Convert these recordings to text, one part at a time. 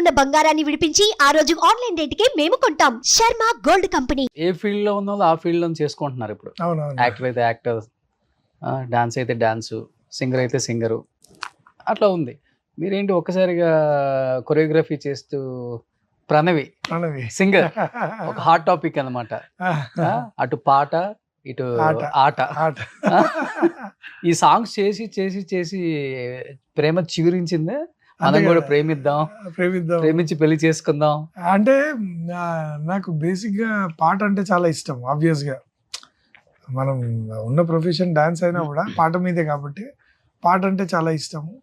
ఉన్న బంగారాన్ని విడిపించి ఆ రోజు ఆన్లైన్ రేటుకే మేము కొంటాం. Sharma gold company. ఏ ఫీల్డ్ లో ఉన్నదో ఆ ఫీల్డ్ లో చేసుకుంటున్నారు ఇప్పుడు. అవునవును. యాక్టర్ అయితే యాక్టర్, డాన్స్ అయితే డాన్స్, సింగర్ అయితే సింగరు, అట్లా ఉంది. మీరేంటి ఒక్కసారిగా కొరియోగ్రఫీ చేస్తూ ప్రణవి సింగర్, ఒక హాట్ టాపిక్ అన్నమాట. అటు పాట ఇటు ఆట. ఈ సాంగ్స్ చేసి చేసి చేసి ప్రేమ చిగురించిందే. మనం కూడా ప్రేమిద్దాం, ప్రేమించి పెళ్లి చేసుకుందాం. అంటే నాకు బేసిక్ గా పాట అంటే చాలా ఇష్టం. ఆబ్వియస్ గా మనం ఉన్న ప్రొఫెషన్ డాన్స్ అయినా కూడా పాట మీదే కాబట్టి పాట అంటే చాలా ఇష్టము.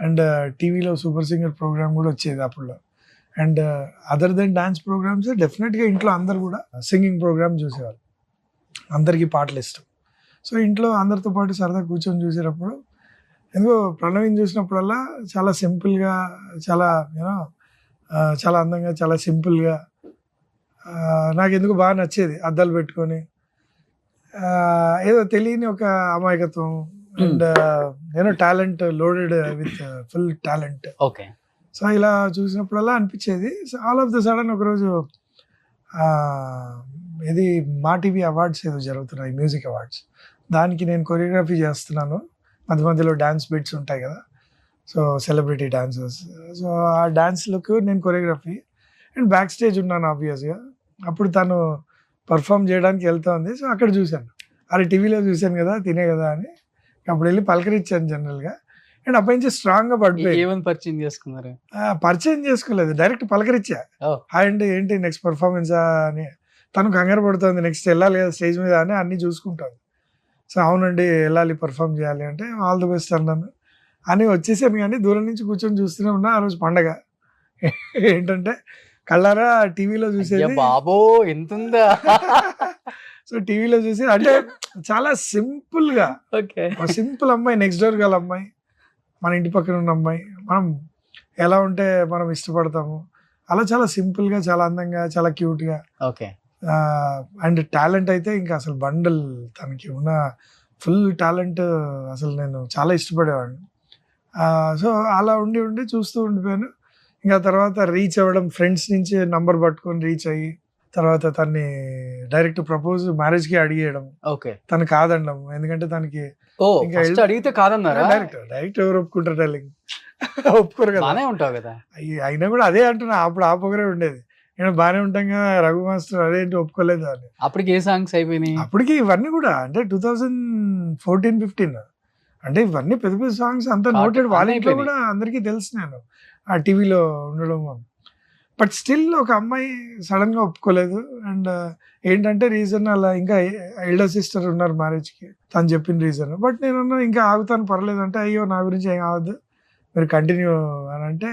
అండ్ టీవీలో సూపర్ సింగర్ ప్రోగ్రామ్ కూడా వచ్చేది అప్పుడు. And other than dance programs డెఫినెట్గా ఇంట్లో అందరు కూడా సింగింగ్ ప్రోగ్రామ్ చూసేవారు. అందరికీ పాటలు ఇష్టం. సో ఇంట్లో అందరితో పాటు సరదా కూర్చొని చూసేటప్పుడు ఎందుకో ప్రణవిని చూసినప్పుడల్లా చాలా సింపుల్గా, చాలా యూనో చాలా అందంగా, చాలా సింపుల్గా నాకు ఎందుకు బాగా నచ్చేది. అద్దాలు పెట్టుకొని ఏదో తెలియని ఒక అమాయకత్వం and you know talent, loaded with full talent. Okay. So ఇలా చూసినప్పుడల్లా అనిపించేది. So all of the sudden ఒకరోజు ఇది మా టీవీ అవార్డ్స్ ఏదో జరుగుతున్నాయి, మ్యూజిక్ అవార్డ్స్. దానికి నేను కొరియోగ్రఫీ చేస్తున్నాను. మధ్య మధ్యలో డ్యాన్స్ బిట్స్ ఉంటాయి కదా, సో సెలబ్రిటీ డాన్సర్స్. సో ఆ డాన్స్లకు నేను కొరియోగ్రఫీ అండ్ బ్యాక్ స్టేజ్ ఉన్నాను ఆబ్వియస్గా. అప్పుడు తను పర్ఫామ్ చేయడానికి వెళ్తుంది. సో అక్కడ చూశాను, అది టీవీలో చూశాను కదా, తినే కదా అని అప్పుడు వెళ్ళి పలకరించాను జనరల్గా. అండ్ అప్పటి నుంచి స్ట్రాంగ్గా పడిపోయి. ఏమని పరిచయం చేసుకున్నారు? పరిచయం చేసుకోలేదు, డైరెక్ట్ పలకరించా. హాయ్ అండి, ఏంటి నెక్స్ట్ పర్ఫార్మెన్సా అని. తను కంగారు పడుతుంది, నెక్స్ట్ వెళ్ళాలి కదా స్టేజ్ మీద అని అన్నీ చూసుకుంటాను. సో అవునండి వెళ్ళాలి, పర్ఫామ్ చేయాలి అంటే ఆల్ ది బెస్ట్ అన్నాను అని వచ్చేసాను. కానీ దూరం నుంచి కూర్చొని చూస్తూనే ఉన్నా. ఆ రోజు పండగ ఏంటంటే కళ్ళారా టీవీలో చూసేది. బాబో ఎంతుందా. సో టీవీలో చూసి అంటే చాలా సింపుల్గా, సింపుల్ అమ్మాయి, నెక్స్ట్ డోర్ గల అమ్మాయి, మన ఇంటి పక్కన ఉన్న అమ్మాయి, మనం ఎలా ఉంటే మనం ఇష్టపడతాము అలా చాలా సింపుల్గా, చాలా అందంగా, చాలా క్యూట్గా. ఓకే. అండ్ టాలెంట్ అయితే ఇంకా అసలు బండల్, తనకి ఉన్న ఫుల్ టాలెంట్ అసలు నేను చాలా ఇష్టపడేవాడిని. సో అలా ఉండి ఉండి చూస్తూ ఉండిపోయాను. ఇంకా తర్వాత రీచ్ అవ్వడం, ఫ్రెండ్స్ నుంచి నంబర్ పట్టుకొని రీచ్ అయ్యి తర్వాత తన్ని డైరెక్ట్ ప్రపోజ్ మ్యారేజ్కి అడిగేయడం. ఓకే. తను కాదండం, ఎందుకంటే తనకి ఇంకా అడిగితే కాదన్నారా? డైరెక్ట్ ఎవరు ఒప్పుకుంటారు డార్లింగ్, ఒప్పుకోరు కదా. ఉంటావు కదా. అయినా కూడా అదే అంటున్నా, అప్పుడు ఆ పొగరే ఉండేది. నేను బాగానే ఉంటాం కదా రఘు మాస్టర్, అదేంటి ఒప్పుకోలేదు అని. అప్పటికి ఏ సాంగ్స్ అయిపోయినాయి? అప్పటికి ఇవన్నీ కూడా అంటే 2014-15 అంటే ఇవన్నీ పెద్ద పెద్ద సాంగ్స్ అంతా నోటెడ్. వాళ్ళ ఇంట్లో కూడా అందరికీ తెలుసు నేను ఆ టీవీలో ఉండడం. బట్ స్టిల్ ఒక అమ్మాయి సడన్ గా ఒప్పుకోలేదు. అండ్ ఏంటంటే రీజన్ అలా, ఇంకా ఎల్డర్ సిస్టర్ ఉన్నారు మ్యారేజ్కి, తను చెప్పిన రీజన్. బట్ నేను ఇంకా ఆగుతాను పర్లేదు అంటే, అయ్యో నా గురించి ఏం కావద్దు మీరు కంటిన్యూ అని అంటే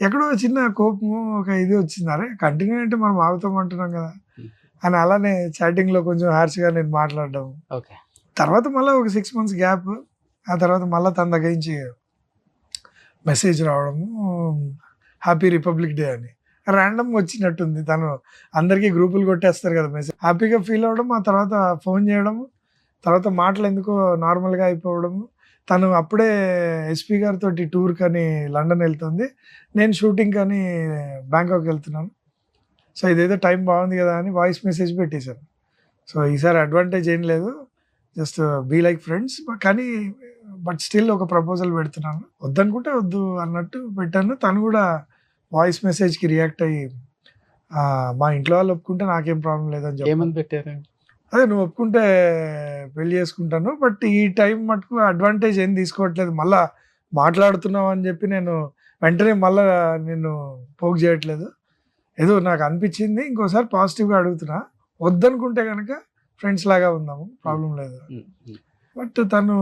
ఎక్కడో చిన్న కోపము, ఒక ఇది వచ్చింది. అరే కంటిన్యూ అంటే మనం ఆగుతామంటున్నాం కదా అని అలానే చాటింగ్లో కొంచెం హార్ష్గా నేను మాట్లాడడం. ఓకే. తర్వాత మళ్ళీ ఒక 6 months గ్యాప్, ఆ తర్వాత మళ్ళీ తన దగ్గర నుంచి మెసేజ్ రావడము, హ్యాపీ రిపబ్లిక్ డే అని ర్యాండమ్గా వచ్చినట్టుంది. తను అందరికీ గ్రూపులు కొట్టేస్తారు కదా మెసేజ్, హ్యాపీగా ఫీల్ అవ్వడం, ఆ తర్వాత ఫోన్ చేయడము, తర్వాత మాటలు ఎందుకో నార్మల్గా అయిపోవడము. తను అప్పుడే ఎస్పీ గారితో టూర్ కానీ లండన్ వెళ్తుంది, నేను షూటింగ్ కానీ బ్యాంకాక్ వెళ్తున్నాను. సో ఇదేదో టైం బాగుంది కదా అని వాయిస్ మెసేజ్ పెట్టేశాను. సో ఈసారి అడ్వాంటేజ్ ఏం లేదు, just be like friends, but still ఒక ప్రపోజల్ పెడుతున్నాను, వద్దనుకుంటే వద్దు అన్నట్టు పెట్టాను. తను కూడా వాయిస్ మెసేజ్కి రియాక్ట్ అయ్యి మా ఇంట్లో వాళ్ళు ఒప్పుకుంటే నాకేం ప్రాబ్లం లేదని చెప్పి. ఏమని పెట్టారు? అదే నువ్వు ఒప్పుకుంటే పెళ్లి చేసుకుంటాను, బట్ ఈ టైం మటుకు అడ్వాంటేజ్ ఏం తీసుకోవట్లేదు, మళ్ళా మాట్లాడుతున్నావు అని చెప్పి నేను వెంటనే మళ్ళా నేను పోక్ చేయట్లేదు. ఏదో నాకు అనిపించింది, ఇంకోసారి పాజిటివ్గా అడుగుతున్నా, వద్దనుకుంటే కనుక ఫ్రెండ్స్ లాగా ఉందాము, ప్రాబ్లం లేదు. బట్ తను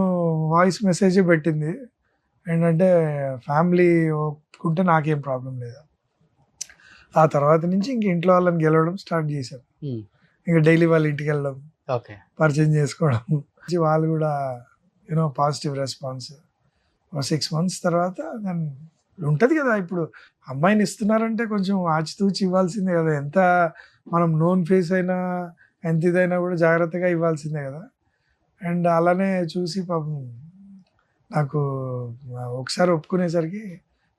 వాయిస్ మెసేజే పెట్టింది ఏంటంటే, ఫ్యామిలీ ఒప్పుకుంటే నాకేం ప్రాబ్లం లేదు. ఆ తర్వాత నుంచి ఇంక ఇంట్లో వాళ్ళని గెలవడం స్టార్ట్ చేశాను. ఇంకా డైలీ వాళ్ళ ఇంటికి వెళ్ళడం, పరిచయం చేసుకోవడం, వాళ్ళు కూడా యూనో పాజిటివ్ రెస్పాన్స్. 6 months తర్వాత దాన్ని ఉంటుంది కదా, ఇప్పుడు అమ్మాయిని ఇస్తున్నారంటే కొంచెం ఆచితూచి ఇవ్వాల్సిందే కదా, ఎంత మనం నోన్ ఫేస్ అయినా ఎంత ఇదైనా కూడా జాగ్రత్తగా ఇవ్వాల్సిందే కదా. అండ్ అలానే చూసి పాపం నాకు ఒకసారి ఒప్పుకునేసరికి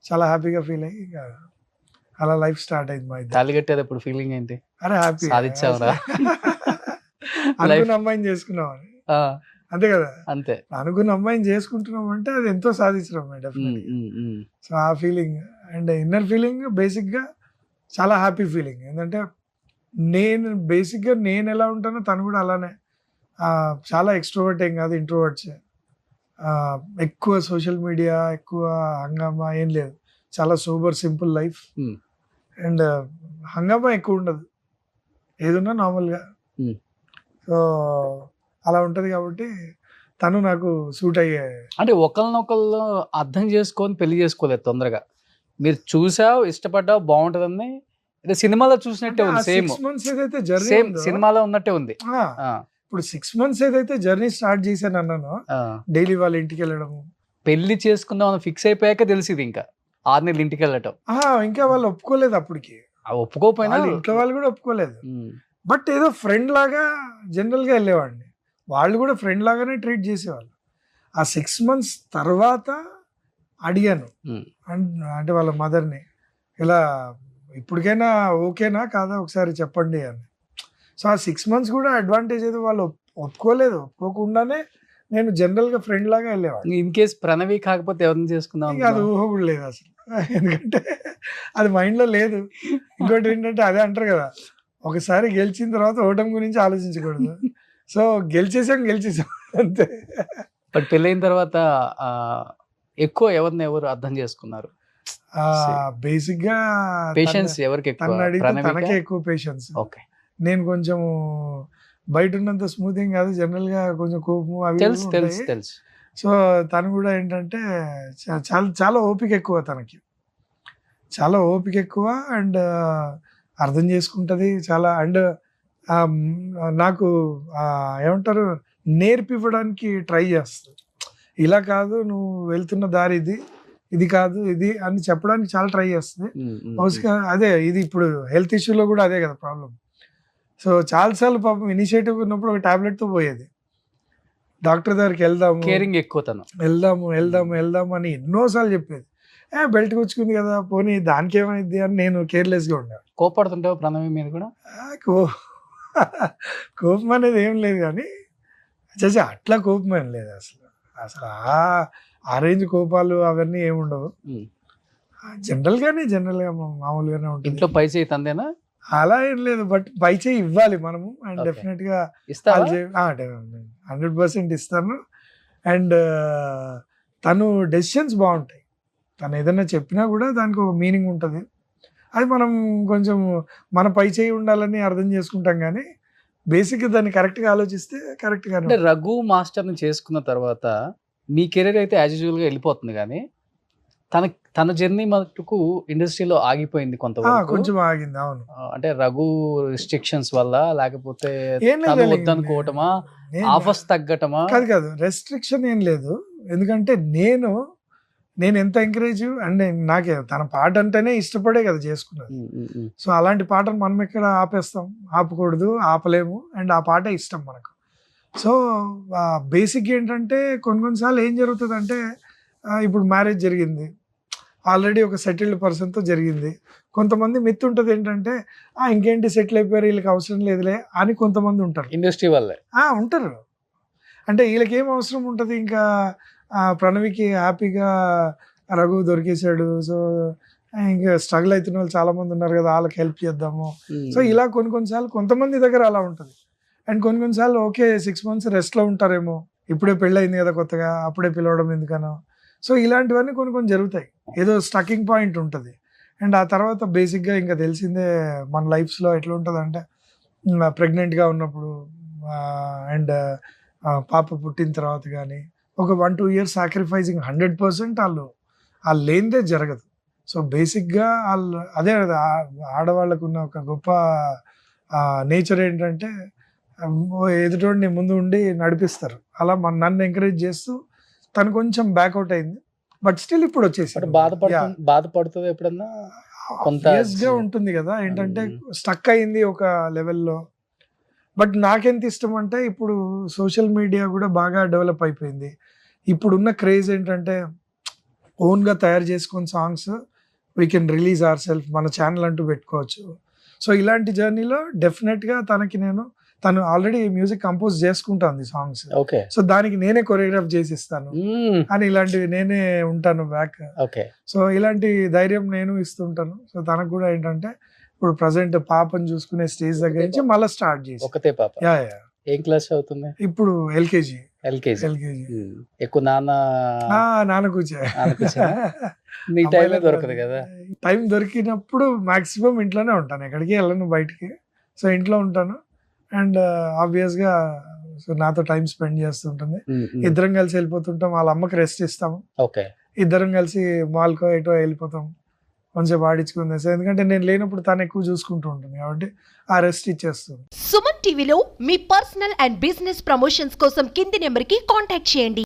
చాలా హ్యాపీగా ఫీల్ అయ్యి ఇక అలా లైఫ్ స్టార్ట్ అయింది మా ఇద్దరు. తాళి కట్టేటప్పుడు ఫీలింగ్ ఏంటి? అరే హ్యాపీ సాధించావురా? అనుకున్న అమ్మాయిని చేసుకున్నామని, ఆ, అంతే కదా. అంతే. అనుకున్న అమ్మాయిని చేసుకుంటున్నాం అంటే అది ఎంతో సాధించడం డెఫినెట్. సో ఆ feeling and inner feeling basic గా చాలా హ్యాపీ ఫీలింగ్. ఏంటంటే బేసిక్ గా నేను ఎలా ఉంటానో తను కూడా అలానే. చాలా ఎక్స్ట్రోవర్ట్ ఏం కాదు, ఇంట్రోవర్ట్స్. ఎక్కువ సోషల్ మీడియా, ఎక్కువ హంగామా ఏం లేదు. చాలా సూపర్ సింపుల్ లైఫ్. అండ్ హంగామా ఎక్కువ ఉండదు, ఏదున్నా నార్మల్గా. సో అలా ఉంటది కాబట్టి తను నాకు సూట్ అయ్యే. అంటే ఒకళ్ళనొకళ్ళు అర్థం చేసుకొని పెళ్లి చేసుకోలేదు తొందరగా. మీరు చూసావు, ఇష్టపడ్డావు, బాగుంటదని సినిమాలో చూసినట్టే ఉంది. సేమ్ 6 months ఏదైతే జర్నీ సేమ్ సినిమాలో ఉన్నట్టే ఉంది. ఇప్పుడు 6 months ఏదైతే జర్నీ స్టార్ట్ చేశాను అన్నాను, డైలీ వాళ్ళ ఇంటికి వెళ్ళడము. పెళ్లి చేసుకుందాం అని ఫిక్స్ అయిపోయాక తెలిసింది ఇంకా 6 నెలలు ఇంటికి వెళ్ళటం. ఇంకా వాళ్ళు ఒప్పుకోలేదు అప్పటికి. ఒప్పుకోపోయినా ఇంట్లో వాళ్ళు కూడా ఒప్పుకోలేదు. బట్ ఏదో ఫ్రెండ్ లాగా జనరల్ గా వెళ్ళేవాడిని, వాళ్ళు కూడా ఫ్రెండ్ లాగానే ట్రీట్ చేసేవాళ్ళు. ఆ 6 months తర్వాత అడిగాను అంటే వాళ్ళ మదర్ని, ఇలా ఇప్పటికైనా ఓకేనా కాదా ఒకసారి చెప్పండి అని. సో ఆ 6 months కూడా అడ్వాంటేజ్ ఏదో వాళ్ళు ఒప్పుకోలేదు. ఒప్పుకోకుండానే నేను జనరల్ గా ఫ్రెండ్ లాగా వెళ్ళేవాడిని. ఇన్ కేస్ ప్రణవి కాకపోతే ఎవరిని చేసుకుందాం? అది ఊహ కూడా లేదు అసలు, ఎందుకంటే అది మైండ్ లో లేదు. ఇంకోటి ఏంటంటే అదే అంటారు కదా, ఒకసారి గెలిచిన తర్వాత ఓటమి గురించి ఆలోచించకూడదు. సో గెలిచేసాం అంతే. బట్ పెళ్ళైన తర్వాత ఎక్కువ ఎవరు అర్థం చేసుకున్నారు? బేసిక్ గా పేషెన్స్ ఎవరికి ఎక్కువ? తనని అడిగితే తనకే ఎక్కువ పేషెన్స్. ఓకే. నేను కొంచెం బయట ఉన్నంత స్మూతింగ్ కాదు, జనరల్ గా కొంచెం కోపము అవి తెలుసు. సో తను కూడా ఏంటంటే చాలా చాలా ఓపిక ఎక్కువ, తనకి చాలా ఓపిక ఎక్కువ. అండ్ అర్థం చేసుకుంటది చాలా. అండ్ నాకు ఏమంటారు, నేర్పివ్వడానికి ట్రై చేస్తుంది. ఇలా కాదు, నువ్వు వెళ్తున్న దారి ఇది కాదు ఇది అని చెప్పడానికి చాలా ట్రై చేస్తుంది. అదే ఇది ఇప్పుడు హెల్త్ ఇష్యూలో కూడా అదే కదా ప్రాబ్లం. సో చాలాసార్లు పాపం ఇనిషియేటివ్ ఉన్నప్పుడు ఒక టాబ్లెట్తో పోయేది, డాక్టర్ దగ్గరికి వెళ్దాము, కేరింగ్ ఎక్కువ తను, వెళ్దాము అని ఎన్నోసార్లు చెప్పేది. బెల్ట్ కూర్చుకుంది కదా పోనీ దానికి ఏమైంది అని నేను కేర్లెస్గా ఉండేవాడు. కోపడుతుంటావు ప్రణవి మీద కూడా? కోపం అనేది ఏం లేదు, కానీ అట్లా కోపం ఏం లేదు అసలు. ఆ రేంజ్ కోపాలు అవన్నీ ఏముండవు. జనరల్గా మామూలుగానే ఉంటుంది. ఇంట్లో పై చేయి తందేనా? అలా ఏం లేదు, బట్ పై చేయి ఇవ్వాలి మనము. అండ్ డెఫినెట్ గా 100% ఇస్తాను. అండ్ తను డెసిషన్స్ బాగుంటాయి. తను ఏదైనా చెప్పినా కూడా దానికి ఒక మీనింగ్ ఉంటుంది. అది మనం కొంచెం మన పై చేయి ఉండాలని అర్థం చేసుకుంటాం, కానీ బేసిక్గా దాన్ని కరెక్ట్గా ఆలోచిస్తే కరెక్ట్గా. అంటే రఘు మాస్టర్ని చేసుకున్న తర్వాత మీ కెరీర్ అయితే యాజ్ యూజువల్గా వెళ్ళిపోతుంది, కానీ తన జర్నీ మటుకు ఇండస్ట్రీలో ఆగిపోయింది కొంతవరకు. కొంచెం ఆగింది. అవును. అంటే రఘు రిస్ట్రిక్షన్స్ వల్ల, లేకపోతే వద్దనుకోవటమా, ఆఫర్స్ తగ్గటమా? కాదు, రెస్ట్రిక్షన్ ఏం లేదు. ఎందుకంటే నేను ఎంత ఎంకరేజ్ అండ్ నాకే తన పాట అంటేనే ఇష్టపడే కదా చేసుకున్నది. సో అలాంటి పాటను మనం ఎక్కడ ఆపేస్తాం? ఆపకూడదు, ఆపలేము. అండ్ ఆ పాటే ఇష్టం మనకు. సో బేసిక్ ఏంటంటే కొన్నిసార్లు ఏం జరుగుతుంది అంటే, ఇప్పుడు మ్యారేజ్ జరిగింది, ఆల్రెడీ ఒక సెటిల్డ్ పర్సన్తో జరిగింది. కొంతమంది మిత్ ఉంటుంది ఏంటంటే, ఇంకేంటి సెటిల్ అయిపోయారు వీళ్ళకి అవసరం లేదులే అని కొంతమంది ఉంటారు. ఇండస్ట్రీ వాళ్ళే ఉంటారు. అంటే వీళ్ళకి ఏం అవసరం ఉంటుంది, ఇంకా ప్రణవికి హ్యాపీగా రఘు దొరికేశాడు, సో ఇంకా స్ట్రగుల్ అవుతున్న వాళ్ళు చాలా మంది ఉన్నారు కదా, వాళ్ళకి హెల్ప్ చేద్దాము. సో ఇలా కొన్నిసార్లు కొంతమంది దగ్గర అలా ఉంటుంది. అండ్ కొన్నిసార్లు ఓకే 6 months రెస్ట్లో ఉంటారేమో, ఇప్పుడే పెళ్ళయింది కదా కొత్తగా, అప్పుడే పిలవడం ఎందుకనో. సో ఇలాంటివన్నీ కొన్ని జరుగుతాయి, ఏదో స్టకింగ్ పాయింట్ ఉంటుంది. అండ్ ఆ తర్వాత బేసిక్గా ఇంకా తెలిసిందే మన లైఫ్స్లో ఎట్లా ఉంటుంది అంటే, ప్రెగ్నెంట్గా ఉన్నప్పుడు అండ్ పాప పుట్టిన తర్వాత కానీ ఒక 1-2 years సాక్రిఫైసింగ్ 100% వాళ్ళు లేనిదే జరగదు. సో బేసిక్గా వాళ్ళు అదే ఆడవాళ్ళకు ఉన్న ఒక గొప్ప నేచర్ ఏంటంటే, ఎదుటోడిని ముందు ఉండి నడిపిస్తారు. అలా నన్ను ఎంకరేజ్ చేస్తూ తను కొంచెం బ్యాక్అవుట్ అయింది, బట్ స్టిల్ ఇప్పుడు వచ్చేసి బాధపడుతుంది ఎప్పుడన్నా కొంత ఉంటుంది కదా. ఏంటంటే స్టక్ అయింది ఒక లెవెల్లో. బట్ నాకెంత ఇష్టం అంటే, ఇప్పుడు సోషల్ మీడియా కూడా బాగా డెవలప్ అయిపోయింది. ఇప్పుడున్న క్రేజ్ ఏంటంటే, ఓన్గా తయారు చేసుకుని songs we can release our self, మన ఛానల్ అంటూ పెట్టుకోవచ్చు. సో ఇలాంటి జర్నీలో డెఫినెట్గా తను ఆల్రెడీ మ్యూజిక్ కంపోజ్ చేసుకుంటుంది సాంగ్స్. ఓకే. సో దానికి నేనే కొరియోగ్రాఫ్ చేసి ఇస్తాను అని, ఇలాంటివి నేనే ఉంటాను బ్యాక్. ఓకే. సో ఇలాంటి ధైర్యం నేను ఇస్తుంటాను. సో తనకు కూడా ఏంటంటే ఇప్పుడు ప్రజెంట్ పాపను చూసుకునే స్టేజ్ దగ్గర నుంచి మళ్ళీ స్టార్ట్ చేసి. ఒకతే పాప? యా. ఏం క్లాస్ అవుతుంది ఇప్పుడు ఎల్కేజీ. ఎక్కువ నాన్న కూర్చో. నీ టైం దొరకదు కదా? టైం దొరికినప్పుడు మాక్సిమం ఇంట్లోనే ఉంటాను, ఎక్కడికి వెళ్ళను బయటికి. సో ఇంట్లో ఉంటాను అండ్ ఆబ్వియస్గా సో నాతో టైం స్పెండ్ చేస్తుంటుంది. ఇద్దరం కలిసి వెళ్ళిపోతుంటాం, వాళ్ళ అమ్మకి రెస్ట్ ఇస్తాము. ఓకే. ఇద్దరం కలిసి మాల్కో ఎటో వెళ్ళిపోతాం, కొంచెం ఆడించుకుంది. ఎందుకంటే నేను లేనప్పుడు తను ఎక్కువ చూసుకుంటూ ఉంటుంది కాబట్టి ఆ రెస్ట్ ఇచ్చేస్తుంది. సుమన్ టీవీలో మీ పర్సనల్ అండ్ బిజినెస్ ప్రమోషన్స్ కోసం కింది నెంబర్కి కాంటాక్ట్ చేయండి.